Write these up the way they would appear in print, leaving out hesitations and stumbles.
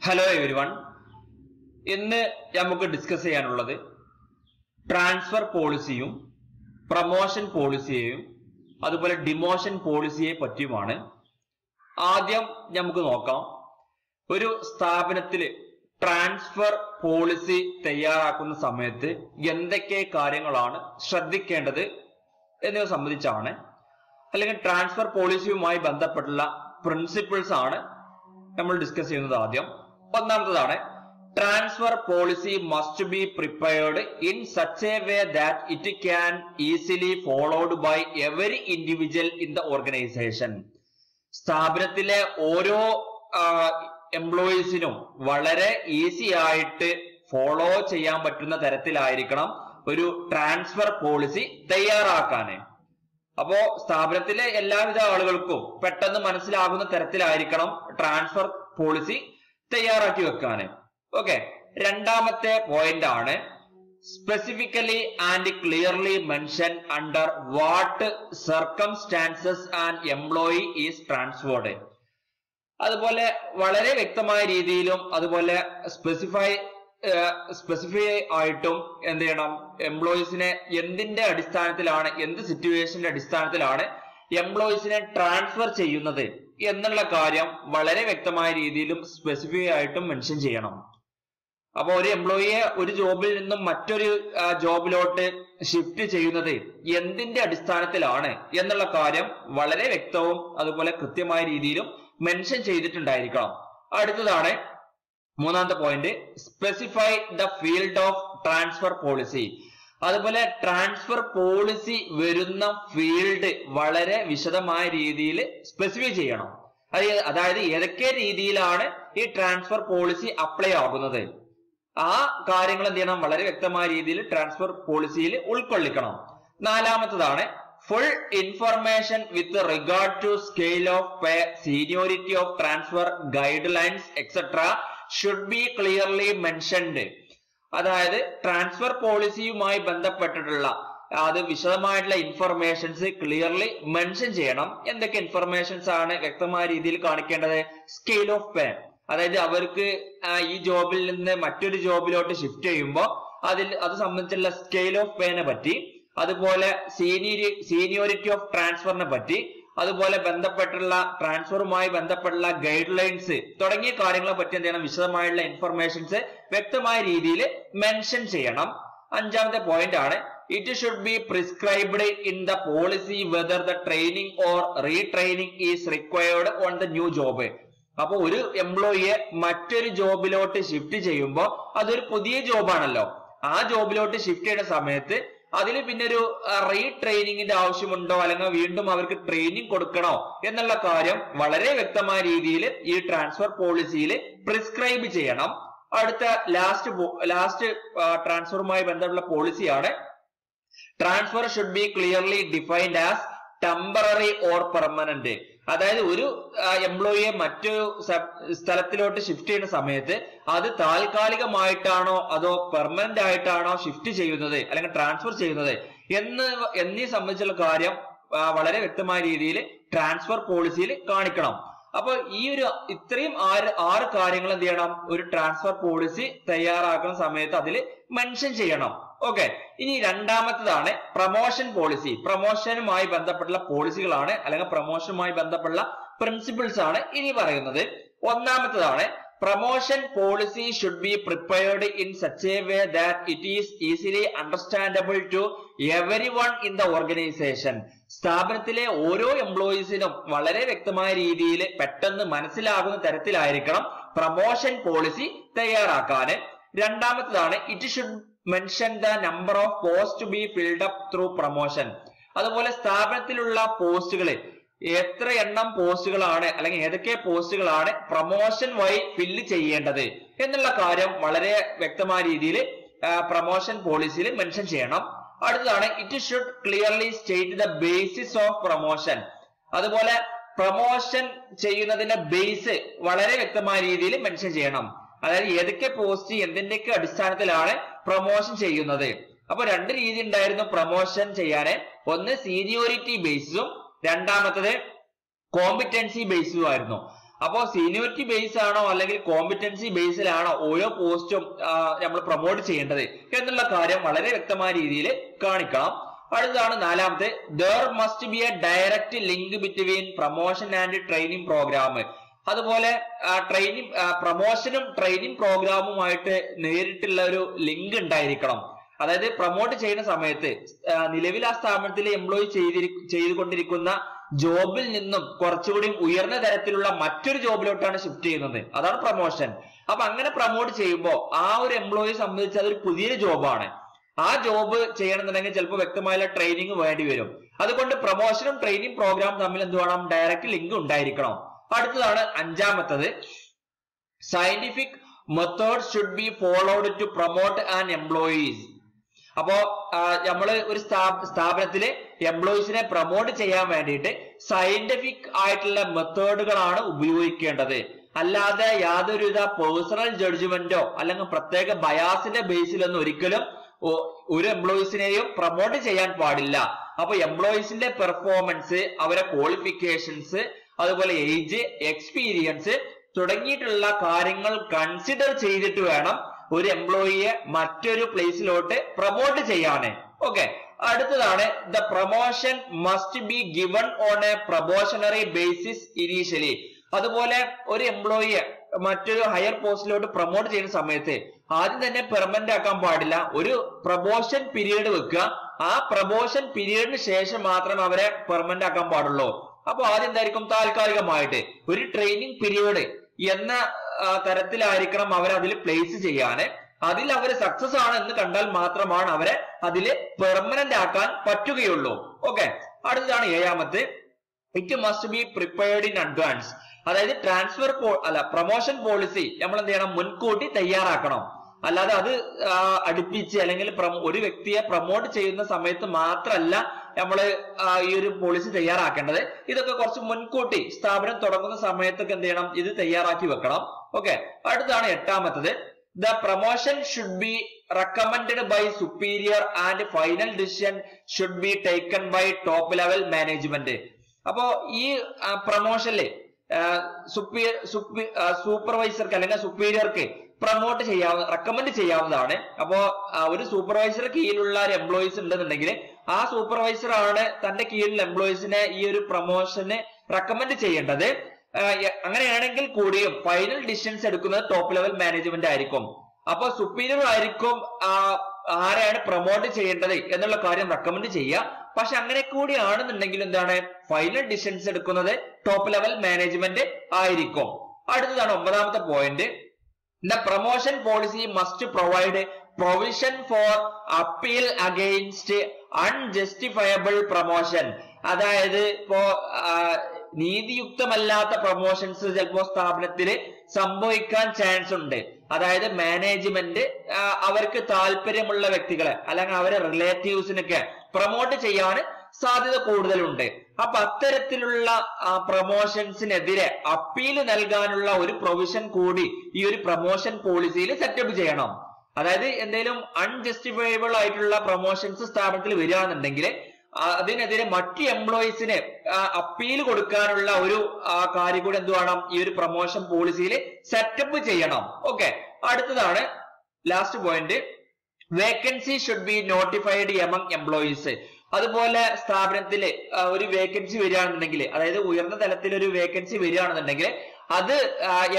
Hello everyone, ഇന്ന് നമുക്ക് discuss ചെയ്യാനുള്ളത് ട്രാൻസ്ഫർ പോളിസിയും പ്രൊമോഷൻ പോളിസിയെയും അതുപോലെ ഡിമോഷൻ പോളിസിയെ പറ്റിയുമാണ്. ആദ്യം നമുക്ക് നോക്കാം, ഒരു സ്ഥാപനത്തിൽ ട്രാൻസ്ഫർ പോളിസി തയ്യാറാക്കുന്ന സമയത്ത് എന്തൊക്കെ കാര്യങ്ങളാണ് ശ്രദ്ധിക്കേണ്ടത് എന്നിവ സംബന്ധിച്ചാണ്, അല്ലെങ്കിൽ ട്രാൻസ്ഫർ പോളിസിയുമായി ബന്ധപ്പെട്ടുള്ള പ്രിൻസിപ്പിൾസ് ആണ് നമ്മൾ ഡിസ്കസ് ചെയ്യുന്നത്. ആദ്യം ഒന്നാമത്തതാണ്, transfer policy must be prepared in such a way that it can easily followed by every individual in the organisation. സ്ഥാപനത്തിലെ ഓരോ എംപ്ലോയീസിനും വളരെ ഈസി ആയിട്ട് ഫോളോ ചെയ്യാൻ പറ്റുന്ന തരത്തിലായിരിക്കണം ഒരു ട്രാൻസ്ഫർ പോളിസി തയ്യാറാക്കാന്. അപ്പോ സ്ഥാപനത്തിലെ എല്ലാവിധ ആളുകൾക്കും പെട്ടെന്ന് മനസ്സിലാകുന്ന തരത്തിലായിരിക്കണം ട്രാൻസ്ഫർ പോളിസി തയ്യാറാക്കി വെക്കാന്. ഓക്കെ, രണ്ടാമത്തെ പോയിന്റ് ആണ്, specifically and clearly mention under what circumstances and employee is transferred. അതുപോലെ വളരെ വ്യക്തമായ രീതിയിലും അതുപോലെ സ്പെസിഫൈ ആയിട്ടും എന്ത് ചെയ്യണം, എംപ്ലോയീസിനെ എന്തിന്റെ അടിസ്ഥാനത്തിലാണ്, എന്ത് സിറ്റുവേഷന്റെ അടിസ്ഥാനത്തിലാണ് എംപ്ലോയീസിനെ ട്രാൻസ്ഫർ ചെയ്യുന്നത് എന്നുള്ള കാര്യം വളരെ വ്യക്തമായ രീതിയിലും സ്പെസിഫൈ ആയിട്ടും മെൻഷൻ ചെയ്യണം. അപ്പൊ ഒരു എംപ്ലോയിയെ ഒരു ജോബിൽ നിന്നും മറ്റൊരു ജോബിലോട്ട് ഷിഫ്റ്റ് ചെയ്യുന്നത് എന്തിന്റെ അടിസ്ഥാനത്തിലാണ് എന്നുള്ള കാര്യം വളരെ വ്യക്തവും അതുപോലെ കൃത്യമായ രീതിയിലും മെൻഷൻ ചെയ്തിട്ടുണ്ടായിരിക്കണം. അടുത്തതാണ് മൂന്നാമത്തെ point, specify the field of transfer policy. അതുപോലെ ട്രാൻസ്ഫർ പോളിസി വരുന്ന ഫീൽഡ് വളരെ വിശദമായ രീതിയിൽ സ്പെസിഫൈ ചെയ്യണം. അതായത് ഏതൊക്കെ രീതിയിലാണ് ഈ ട്രാൻസ്ഫർ പോളിസി അപ്ലൈ ആകുന്നത്, ആ കാര്യങ്ങൾ എന്ത് ചെയ്യണം, വളരെ വ്യക്തമായ രീതിയിൽ ട്രാൻസ്ഫർ പോളിസിയിൽ ഉൾക്കൊള്ളിക്കണം. നാലാമത്തതാണ്, full information with regard to scale of pay, seniority of transfer, guidelines etcetera should be clearly mentioned. അതായത് ട്രാൻസ്ഫർ പോളിസിയുമായി ബന്ധപ്പെട്ടിട്ടുള്ള അത് വിശദമായിട്ടുള്ള ഇൻഫർമേഷൻസ് ക്ലിയർലി മെൻഷൻ ചെയ്യണം. എന്തൊക്കെ ഇൻഫർമേഷൻസ് ആണ് വ്യക്തമായ രീതിയിൽ കാണിക്കേണ്ടത്? സ്കെയിൽ ഓഫ് പേ, അതായത് അവർക്ക് ഈ ജോബിൽ നിന്ന് മറ്റൊരു ജോബിലോട്ട് ഷിഫ്റ്റ് ചെയ്യുമ്പോൾ അത് സംബന്ധിച്ചുള്ള സ്കെയിൽ ഓഫ് പേനെ പറ്റി, അതുപോലെ സീനിയോറിറ്റി ഓഫ് ട്രാൻസ്ഫറിനെ പറ്റി, അതുപോലെ ബന്ധപ്പെട്ടുള്ള ട്രാൻസ്ഫറുമായി ബന്ധപ്പെട്ടുള്ള ഗൈഡ് ലൈൻസ് തുടങ്ങിയ കാര്യങ്ങളെ പറ്റി എന്ത് ചെയ്യണം, വിശദമായുള്ള ഇൻഫർമേഷൻസ് വ്യക്തമായ രീതിയിൽ മെൻഷൻ ചെയ്യണം. അഞ്ചാമത്തെ പോയിന്റ് ആണ്, it should be prescribed in the policy whether the training or retraining is required on the new job. അപ്പൊ ഒരു എംപ്ലോയിയെ മറ്റൊരു ജോബിലോട്ട് ഷിഫ്റ്റ് ചെയ്യുമ്പോൾ അതൊരു പുതിയ ജോബാണല്ലോ, ആ ജോബിലോട്ട് ഷിഫ്റ്റ് ചെയ്യുന്ന സമയത്ത് അതിൽ പിന്നെ ഒരു റീട്രെയിനിങ്ങിന്റെ ആവശ്യമുണ്ടോ, അല്ലെങ്കിൽ വീണ്ടും അവർക്ക് ട്രെയിനിങ് കൊടുക്കണോ എന്നുള്ള കാര്യം വളരെ വ്യക്തമായ രീതിയിൽ ഈ ട്രാൻസ്ഫർ പോളിസിയിൽ പ്രിസ്ക്രൈബ് ചെയ്യണം. അടുത്ത ലാസ്റ്റ് ട്രാൻസ്ഫറുമായി ബന്ധപ്പെട്ട പോളിസിയാണ്, transfer should be clearly defined as temporary or permanent. അതായത് ഒരു എംപ്ലോയിയെ മറ്റൊരു സ്ഥലത്തിലോട്ട് ഷിഫ്റ്റ് ചെയ്യുന്ന സമയത്ത് അത് താൽക്കാലികമായിട്ടാണോ അതോ പെർമനന്റ് ആയിട്ടാണോ ഷിഫ്റ്റ് ചെയ്യുന്നത് അല്ലെങ്കിൽ ട്രാൻസ്ഫർ ചെയ്യുന്നത് എന്നീ സംബന്ധിച്ചുള്ള കാര്യം വളരെ വ്യക്തമായ രീതിയിൽ ട്രാൻസ്ഫർ പോളിസിയിൽ കാണിക്കണം. അപ്പൊ ഈ ഇത്രയും ആറ് കാര്യങ്ങൾ എന്ത് ചെയ്യണം, ഒരു ട്രാൻസ്ഫർ പോളിസി തയ്യാറാക്കുന്ന സമയത്ത് അതിൽ മെൻഷൻ ചെയ്യണം. ഓക്കെ, ഇനി രണ്ടാമത്തതാണ് പ്രൊമോഷൻ പോളിസി. പ്രൊമോഷനുമായി ബന്ധപ്പെട്ടുള്ള പോളിസികളാണ് അല്ലെങ്കിൽ പ്രൊമോഷനുമായി ബന്ധപ്പെട്ടുള്ള പ്രിൻസിപ്പിൾസ് ആണ് ഇനി പറയുന്നത്. ഒന്നാമത്തതാണ്, promotion policy should be prepared in such a way that it is easily understandable to everyone in the organisation. സ്ഥാപനത്തിലെ ഓരോ എംപ്ലോയീസിനും വളരെ വ്യക്തമായ രീതിയിൽ പെട്ടെന്ന് മനസ്സിലാകുന്ന തരത്തിലായിരിക്കണം പ്രൊമോഷൻ പോളിസി തയ്യാറാക്കാന്. രണ്ടാമത്തതാണ്, it should mention the number of post to be filled up through promotion. അതുപോലെ സ്ഥാപനത്തിലുള്ള പോസ്റ്റുകൾ എത്ര എണ്ണം പോസ്റ്റുകളാണ് അല്ലെങ്കിൽ ഏതൊക്കെ പോസ്റ്റുകളാണ് പ്രൊമോഷൻ വഴി ഫില്ല് ചെയ്യേണ്ടത് എന്നുള്ള കാര്യം വളരെ വ്യക്തമായ രീതിയിൽ പ്രൊമോഷൻ പോളിസിയിൽ മെൻഷൻ ചെയ്യണം. അടുത്തതാണ്, it should clearly state the basis of promotion. അതുപോലെ പ്രൊമോഷൻ ചെയ്യുന്നതിന്റെ ബേസ് വളരെ വ്യക്തമായ രീതിയിൽ മെൻഷൻ ചെയ്യണം. അതായത് ഏതൊക്കെ പോസ്റ്റ് എന്തിന്റെയൊക്കെ അടിസ്ഥാനത്തിലാണ് പ്രൊമോഷൻ ചെയ്യുന്നത്. അപ്പൊ രണ്ട് രീതി ഉണ്ടായിരുന്നു പ്രൊമോഷൻ ചെയ്യാന്, ഒന്ന് സീനിയോറിറ്റി ബേസിസും രണ്ടാമത്തത് കോമ്പിറ്റൻസി ബേസിസും ആയിരുന്നു. അപ്പോ സീനിയോറിറ്റി ബേസ് ആണോ അല്ലെങ്കിൽ കോമ്പിറ്റൻസി ബേസിലാണോ ഓരോ പോസ്റ്റും നമ്മൾ പ്രൊമോട്ട് ചെയ്യേണ്ടത് എന്നുള്ള കാര്യം വളരെ വ്യക്തമായ രീതിയിൽ കാണിക്കണം. അടുത്തതാണ് നാലാമത്തെ, there must be a direct link between promotion and training program. അതുപോലെ ട്രെയിനിങ് പ്രൊമോഷനും ട്രെയിനിങ് പ്രോഗ്രാമുമായിട്ട് നേരിട്ടുള്ള ഒരു ലിങ്ക് ഉണ്ടായിരിക്കണം. അതായത് പ്രൊമോട്ട് ചെയ്യുന്ന സമയത്ത് നിലവിൽ ആ സ്ഥാപനത്തിലെ എംപ്ലോയി ചെയ്തുകൊണ്ടിരിക്കുന്ന ജോബിൽ നിന്നും കുറച്ചുകൂടി ഉയർന്ന തരത്തിലുള്ള മറ്റൊരു ജോബിലോട്ടാണ് ഷിഫ്റ്റ് ചെയ്യുന്നത്, അതാണ് പ്രൊമോഷൻ. അപ്പൊ അങ്ങനെ പ്രൊമോട്ട് ചെയ്യുമ്പോൾ ആ ഒരു എംപ്ലോയിയെ സംബന്ധിച്ച് അതൊരു പുതിയൊരു ജോബാണ്. ആ ജോബ് ചെയ്യണമെന്നുണ്ടെങ്കിൽ ചിലപ്പോൾ വ്യക്തമായ ട്രെയിനിങ് വേണ്ടി വരും. അതുകൊണ്ട് പ്രൊമോഷനും ട്രെയിനിങ് പ്രോഗ്രാം തമ്മിൽ എന്ത് വേണം, ഡയറക്റ്റ് ലിങ്ക് ഉണ്ടായിരിക്കണം. അടുത്തതാണ് അഞ്ചാമത്തത്, scientific method should be followed to promote an employees. അപ്പോ നമ്മള് ഒരു സ്ഥാപനത്തില് എംപ്ലോയീസിനെ പ്രൊമോട്ട് ചെയ്യാൻ വേണ്ടിയിട്ട് സയന്റിഫിക് ആയിട്ടുള്ള മെത്തേഡുകളാണ് ഉപയോഗിക്കേണ്ടത്. അല്ലാതെ യാതൊരുവിധ പേഴ്സണൽ ജഡ്ജ്മെന്റോ അല്ലെങ്കിൽ പ്രത്യേക ബയാസിന്റെ ബേസിലൊന്നും ഒരിക്കലും ഒരു എംപ്ലോയീസിനെയും പ്രൊമോട്ട് ചെയ്യാൻ പാടില്ല. അപ്പൊ എംപ്ലോയീസിന്റെ പെർഫോമൻസ്, അവരെ ക്വാളിഫിക്കേഷൻസ്, അതുപോലെ ഏജ്, എക്സ്പീരിയൻസ് തുടങ്ങിയിട്ടുള്ള കാര്യങ്ങൾ കൺസിഡർ ചെയ്തിട്ട് വേണം ഒരു എംപ്ലോയിയെ മറ്റൊരു പ്ലേസിലോട്ട് പ്രൊമോട്ട് ചെയ്യാന്. ഓക്കെ, അടുത്തതാണ് the promotion must be given on A probationary basis initially. അതുപോലെ ഒരു എംപ്ലോയിയെ മറ്റൊരു ഹയർ പോസ്റ്റിലോട്ട് പ്രൊമോട്ട് ചെയ്യുന്ന സമയത്ത് ആദ്യം തന്നെ പെർമനന്റ് ആക്കാൻ പാടില്ല. ഒരു പ്രൊബോഷൻ പീരീഡ് വെക്കുക. ആ പ്രൊബോഷൻ പീരീഡിന് ശേഷം മാത്രം അവരെ പെർമനന്റ് ആക്കാൻ പാടുള്ളൂ. അപ്പൊ ആദ്യം എന്തായിരിക്കും, താൽക്കാലികമായിട്ട് ഒരു ട്രെയിനിങ് പീരീഡ് എന്ന തരത്തിലായിരിക്കണം അവരെ അതിൽ പ്ലേസ് ചെയ്യാന്. അതിൽ അവർ സക്സസ് ആണ് എന്ന് കണ്ടാൽ മാത്രമാണ് അവരെ അതിൽ പെർമനന്റ് ആക്കാൻ പറ്റുകയുള്ളൂ. ഓക്കെ, അടുത്തതാണ് ഏഴാമത്തെ, it must be prepared in advance. അതായത് ട്രാൻസ്ഫർ പ്രൊമോഷൻ പോളിസി നമ്മൾ എന്ത് ചെയ്യണം, മുൻകൂട്ടി തയ്യാറാക്കണം. അല്ലാതെ അത് അടുപ്പിച്ച് അല്ലെങ്കിൽ ഒരു വ്യക്തിയെ പ്രൊമോട്ട് ചെയ്യുന്ന സമയത്ത് മാത്രമല്ല നമ്മൾ ഈ ഒരു പോളിസി തയ്യാറാക്കേണ്ടത്. ഇതൊക്കെ കുറച്ച് മുൻകൂട്ടി സ്ഥാപനം തുടങ്ങുന്ന സമയത്തൊക്കെ എന്ത് ചെയ്യണം, ഇത് തയ്യാറാക്കി വെക്കണം. ഓക്കെ, അടുത്താണ് എട്ടാമത്തത്, the promotion should be recommended by superior and final decision should be taken by top level management. അപ്പോ ഈ പ്രൊമോഷനില് സൂപ്പർവൈസർക്ക് അല്ലെങ്കിൽ സുപ്പീരിയർക്ക് പ്രൊമോട്ട് റെക്കമെൻഡ് ചെയ്യാവുന്നതാണ്. അപ്പോ ഒരു സൂപ്പർവൈസർ കീഴിലുള്ള ഒരു എംപ്ലോയീസ് ഉണ്ടെന്നുണ്ടെങ്കിൽ ആ സൂപ്പർവൈസർ ആണ് തന്റെ കീഴിലുള്ള എംപ്ലോയീസിനെ ഈ ഒരു പ്രൊമോഷന് റെക്കമെൻഡ് ചെയ്യേണ്ടത്. അങ്ങനെയാണെങ്കിൽ കൂടിയും ഫൈനൽ ഡിസിഷൻസ് എടുക്കുന്നത് ടോപ്പ് ലെവൽ മാനേജ്മെന്റ് ആയിരിക്കും. അപ്പൊ സുപ്പീരിയർ ആയിരിക്കും ആരെയാണ് പ്രൊമോട്ട് ചെയ്യേണ്ടത് എന്നുള്ള കാര്യം റെക്കമെൻഡ് ചെയ്യുക. പക്ഷെ അങ്ങനെ കൂടി ആണെന്നുണ്ടെങ്കിൽ എന്താണ്, ഫൈനൽ ഡിസിഷൻസ് എടുക്കുന്നത് ടോപ്പ് ലെവൽ മാനേജ്മെന്റ് ആയിരിക്കും. അടുത്തതാണ് ഒമ്പതാമത്തെ point, the promotion policy must provide provision for appeal against unjustifiable promotion. അതായത് ഇപ്പോ നീതിയുക്തമല്ലാത്ത പ്രൊമോഷൻസ് ചിലപ്പോ സ്ഥാപനത്തിൽ സംഭവിക്കാൻ ചാൻസ് ഉണ്ട്. അതായത് മാനേജ്മെന്റ് അവർക്ക് താല്പര്യമുള്ള വ്യക്തികളെ അല്ലെങ്കിൽ അവരെ റിലേറ്റീവ്സിനൊക്കെ പ്രൊമോട്ട് ചെയ്യാൻ സാധ്യത കൂടുതലുണ്ട്. അപ്പൊ അത്തരത്തിലുള്ള പ്രൊമോഷൻസിനെതിരെ അപ്പീൽ നൽകാനുള്ള ഒരു പ്രൊവിഷൻ കൂടി ഈ ഒരു പ്രൊമോഷൻ പോളിസിയിൽ സെറ്റപ്പ് ചെയ്യണം. അതായത് എന്തെങ്കിലും അൺജസ്റ്റിഫയബിൾ ആയിട്ടുള്ള പ്രൊമോഷൻസ് സ്ഥാപനത്തിൽ വരികയാണെന്നുണ്ടെങ്കിൽ അതിനെതിരെ മറ്റു എംപ്ലോയീസിന് അപ്പീൽ കൊടുക്കാനുള്ള ഒരു കാര്യം കൂടി എന്ത് വേണം, ഈ ഒരു പ്രൊമോഷൻ പോളിസിയിൽ സെറ്റപ്പ് ചെയ്യണം. ഓക്കെ, അടുത്തതാണ് last point, vacancy should be notified among employees. അതുപോലെ സ്ഥാപനത്തില് ഒരു വേക്കൻസി വരികയാണെന്നുണ്ടെങ്കിൽ, അതായത് ഉയർന്ന തലത്തിൽ ഒരു വേക്കൻസി വരികയാണെന്നുണ്ടെങ്കിൽ അത്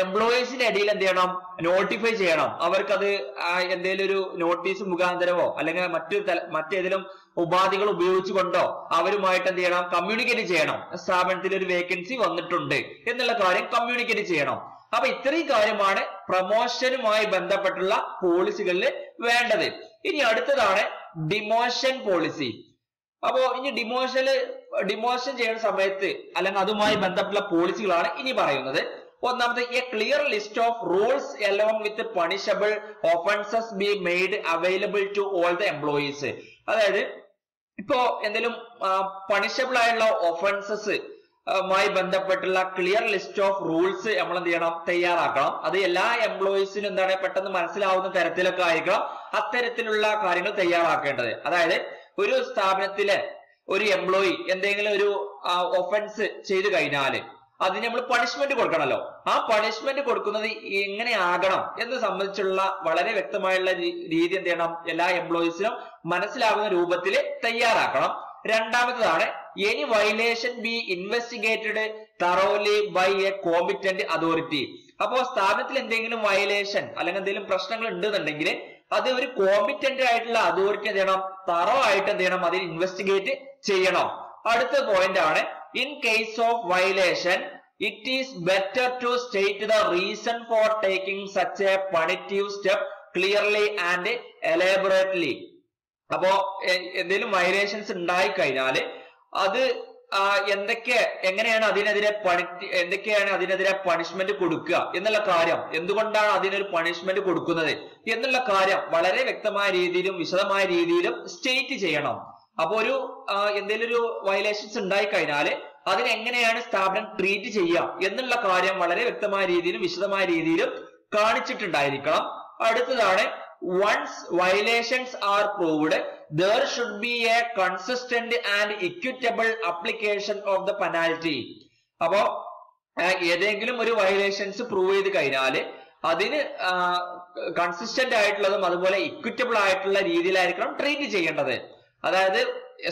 എംപ്ലോയീസിന്റെ ഇടയിൽ എന്ത് ചെയ്യണം, നോട്ടിഫൈ ചെയ്യണം. അവർക്കത് എന്തെങ്കിലും ഒരു നോട്ടീസ് മുഖാന്തരമോ അല്ലെങ്കിൽ മറ്റേതെങ്കിലും ഉപാധികൾ ഉപയോഗിച്ചുകൊണ്ടോ അവരുമായിട്ട് എന്ത് ചെയ്യണം, കമ്മ്യൂണിക്കേറ്റ് ചെയ്യണം. സ്ഥാപനത്തിൽ ഒരു വേക്കൻസി വന്നിട്ടുണ്ട് എന്നുള്ള കാര്യം കമ്മ്യൂണിക്കേറ്റ് ചെയ്യണം. അപ്പൊ ഇത്രയും കാര്യമാണ് പ്രൊമോഷനുമായി ബന്ധപ്പെട്ടുള്ള പോളിസികളിൽ വേണ്ടത്. ഇനി അടുത്തതാണ് ഡിമോഷൻ പോളിസി. അപ്പോ ഇനി ഡിമോഷൻ ചെയ്യുന്ന സമയത്ത് അല്ലെങ്കിൽ അതുമായി ബന്ധപ്പെട്ട പോളിസികളാണ് ഇനി പറയുന്നത്. ഒന്നാമത്, a clear list of rules along with punishable offences be made available to all the employees. അതായത് ഇപ്പോ എന്തെങ്കിലും പണിഷബിൾ ആയിട്ടുള്ള ഒഫൻസസ് മായി ബന്ധപ്പെട്ടുള്ള ക്ലിയർ ലിസ്റ്റ് ഓഫ് റൂൾസ് നമ്മൾ എന്ത് ചെയ്യണം, തയ്യാറാക്കണം. അത് എല്ലാ എംപ്ലോയീസിനും എന്താണ് പെട്ടെന്ന് മനസ്സിലാവുന്ന തരത്തിലൊക്കെ ആയിരിക്കണം അത്തരത്തിലുള്ള കാര്യങ്ങൾ തയ്യാറാക്കേണ്ടത്. അതായത് ഒരു സ്ഥാപനത്തിലെ ഒരു എംപ്ലോയി എന്തെങ്കിലും ഒരു ഒഫൻസ് ചെയ്തു കഴിഞ്ഞാല് അതിന് നമ്മൾ പണിഷ്മെന്റ് കൊടുക്കണമല്ലോ. ആ പണിഷ്മെന്റ് കൊടുക്കുന്നത് എങ്ങനെയാകണം എന്ന് സംബന്ധിച്ചുള്ള വളരെ വ്യക്തമായുള്ള രീതി എന്ത് ചെയ്യണം, എല്ലാ എംപ്ലോയീസിനും മനസ്സിലാകുന്ന രൂപത്തിൽ തയ്യാറാക്കണം. രണ്ടാമത്തേതാണ് any violation be investigated thoroughly by a competent authority. അപ്പോ സ്ഥാപനത്തിൽ എന്തെങ്കിലും വയലേഷൻ അല്ലെങ്കിൽ എന്തെങ്കിലും പ്രശ്നങ്ങൾ ഉണ്ടെന്നുണ്ടെങ്കിൽ അത് ഒരു കോമ്പിറ്റന്റ് ആയിട്ടുള്ള അതോറിറ്റി എന്ത് ചെയ്യണം, തറോ ആയിട്ട് എന്ത് ചെയ്യണം, അതിന് ഇൻവെസ്റ്റിഗേറ്റ് ചെയ്യണം. അടുത്ത പോയിന്റ് ആണ് in case of violation it is better to state the reason for taking such a punitive step clearly and elaborately. അപ്പോ എന്തെങ്കിലും വയലേഷൻസ് ഉണ്ടായി കഴിഞ്ഞാൽ അത് എങ്ങനെയാണ് അതിനെതിരെ പണിഷ്മെന്റ് കൊടുക്കുക എന്നുള്ള കാര്യം, എന്തുകൊണ്ടാണ് അതിനൊരു പണിഷ്മെന്റ് കൊടുക്കുന്നത് എന്നുള്ള കാര്യം വളരെ വ്യക്തമായ രീതിയിലും വിശദമായ രീതിയിലും സ്റ്റേറ്റ് ചെയ്യണം. അപ്പൊ എന്തെങ്കിലും ഒരു വയലേഷൻസ് ഉണ്ടായി കഴിഞ്ഞാൽ അതിനെങ്ങനെയാണ് സ്ഥാപനം ട്രീറ്റ് ചെയ്യുക എന്നുള്ള കാര്യം വളരെ വ്യക്തമായ രീതിയിലും വിശദമായ രീതിയിലും കാണിച്ചിട്ടുണ്ടായിരിക്കണം. അടുത്തതാണ് once violations are proved there should be a consistent and equitable application of the penalty. അപ്പോ ഏതെങ്കിലും ഒരു വയലേഷൻസ് പ്രൂവ് ചെയ്ത് കഴിഞ്ഞാൽ അതിന് കൺസിസ്റ്റന്റ് ആയിട്ടുള്ളതും അതുപോലെ ഇക്വിറ്റബിൾ ആയിട്ടുള്ള രീതിയിലായിരിക്കണം ട്രീറ്റ് ചെയ്യേണ്ടത്. അതായത്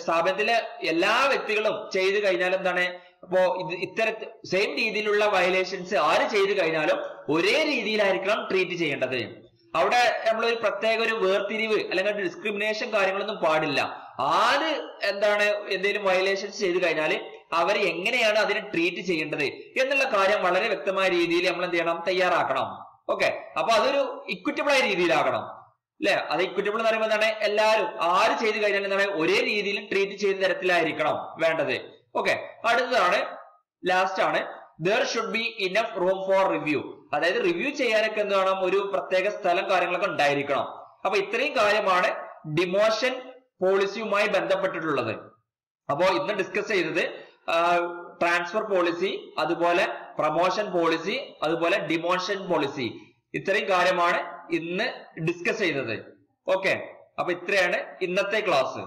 സ്ഥാപനത്തിലെ എല്ലാ വ്യക്തികളും ചെയ്തു കഴിഞ്ഞാൽ എന്താണ്, അപ്പോ ഇത്തരത്തിൽ സെയിം രീതിയിലുള്ള വയലേഷൻസ് ആര് ചെയ്തു കഴിഞ്ഞാലും ഒരേ രീതിയിലായിരിക്കണം ട്രീറ്റ് ചെയ്യേണ്ടത്. അവിടെ നമ്മളൊരു പ്രത്യേക ഒരു വേർതിരിവ് അല്ലെങ്കിൽ ഡിസ്ക്രിമിനേഷൻ കാര്യങ്ങളൊന്നും പാടില്ല. ആര് എന്തെങ്കിലും വയലേഷൻസ് ചെയ്തു കഴിഞ്ഞാൽ അവർ എങ്ങനെയാണ് അതിനെ ട്രീറ്റ് ചെയ്യേണ്ടത് എന്നുള്ള കാര്യം വളരെ വ്യക്തമായ രീതിയിൽ നമ്മൾ എന്ത് ചെയ്യണം, തയ്യാറാക്കണം. ഓക്കെ, അപ്പൊ അതൊരു ഇക്വിറ്റബിൾ ആയ രീതിയിലാകണം അല്ലെ. അത് ഇക്വിറ്റബിൾ എന്ന് പറയുമ്പോൾ എന്താണ്, എല്ലാവരും ആര് ചെയ്തു കഴിഞ്ഞാൽ എന്താണ് ഒരേ രീതിയിൽ ട്രീറ്റ് ചെയ്യുന്ന തരത്തിലായിരിക്കണം വേണ്ടത്. ഓക്കെ, അടുത്തതാണ് ലാസ്റ്റ് ആണ് there should be enough room for review. അതായത് റിവ്യൂ ചെയ്യാനൊക്കെ എന്ത് വേണം, ഒരു പ്രത്യേക സ്ഥലം കാര്യങ്ങളൊക്കെ ഉണ്ടായിരിക്കണം. അപ്പൊ ഇത്രയും കാര്യമാണ് ഡിമോഷൻ പോളിസിയുമായി ബന്ധപ്പെട്ടിട്ടുള്ളത്. അപ്പോ ഇന്ന് ഡിസ്കസ് ചെയ്തത് ട്രാൻസ്ഫർ പോളിസി, അതുപോലെ പ്രൊമോഷൻ പോളിസി, അതുപോലെ ഡിമോഷൻ പോളിസി, ഇത്രയും കാര്യമാണ് ഇന്ന് ഡിസ്കസ് ചെയ്തത്. ഓക്കെ, അപ്പൊ ഇത്രയാണ് ഇന്നത്തെ ക്ലാസ്.